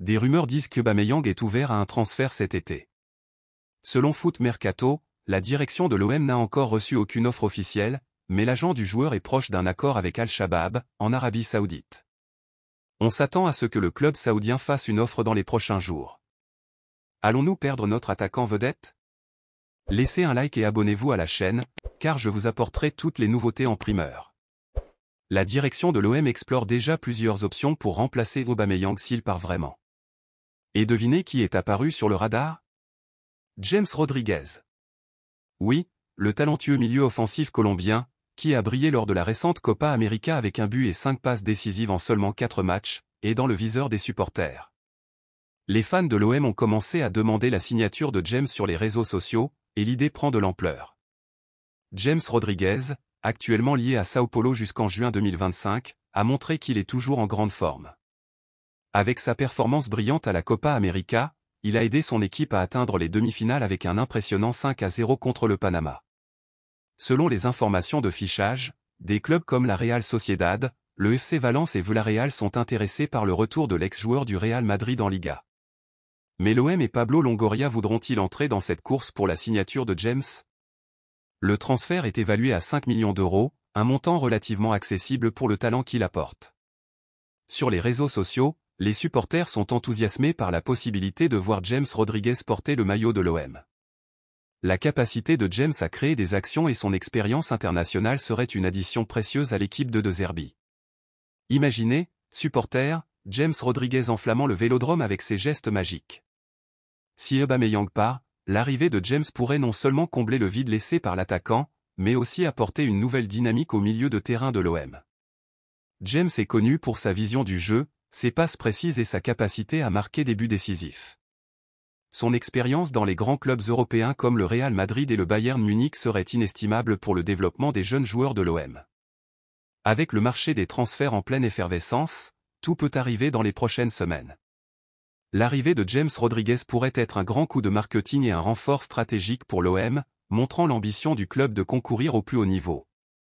des rumeurs disent qu'Aubameyang est ouvert à un transfert cet été. Selon Foot Mercato, la direction de l'OM n'a encore reçu aucune offre officielle, mais l'agent du joueur est proche d'un accord avec Al-Shabaab, en Arabie Saoudite. On s'attend à ce que le club saoudien fasse une offre dans les prochains jours. Allons-nous perdre notre attaquant vedette? Laissez un like et abonnez-vous à la chaîne, car je vous apporterai toutes les nouveautés en primeur. La direction de l'OM explore déjà plusieurs options pour remplacer Aubameyang s'il part vraiment. Et devinez qui est apparu sur le radar? James Rodriguez. Oui, le talentueux milieu offensif colombien, qui a brillé lors de la récente Copa América avec un but et 5 passes décisives en seulement 4 matchs, est dans le viseur des supporters. Les fans de l'OM ont commencé à demander la signature de James sur les réseaux sociaux, et l'idée prend de l'ampleur. James Rodriguez, actuellement lié à Sao Paulo jusqu'en juin 2025, a montré qu'il est toujours en grande forme. Avec sa performance brillante à la Copa América, il a aidé son équipe à atteindre les demi-finales avec un impressionnant 5-0 contre le Panama. Selon les informations de fichage, des clubs comme la Real Sociedad, le FC Valence et Villarreal sont intéressés par le retour de l'ex-joueur du Real Madrid en Liga. Mais l'OM et Pablo Longoria voudront-ils entrer dans cette course pour la signature de James? Le transfert est évalué à 5 millions d'euros, un montant relativement accessible pour le talent qu'il apporte. Sur les réseaux sociaux, les supporters sont enthousiasmés par la possibilité de voir James Rodriguez porter le maillot de l'OM. La capacité de James à créer des actions et son expérience internationale serait une addition précieuse à l'équipe de Zerbi. Imaginez, supporters, James Rodriguez enflammant le vélodrome avec ses gestes magiques. Si Aubameyang part, l'arrivée de James pourrait non seulement combler le vide laissé par l'attaquant, mais aussi apporter une nouvelle dynamique au milieu de terrain de l'OM. James est connu pour sa vision du jeu, ses passes précises et sa capacité à marquer des buts décisifs. Son expérience dans les grands clubs européens comme le Real Madrid et le Bayern Munich serait inestimable pour le développement des jeunes joueurs de l'OM. Avec le marché des transferts en pleine effervescence, tout peut arriver dans les prochaines semaines. L'arrivée de James Rodriguez pourrait être un grand coup de marketing et un renfort stratégique pour l'OM, montrant l'ambition du club de concourir au plus haut niveau.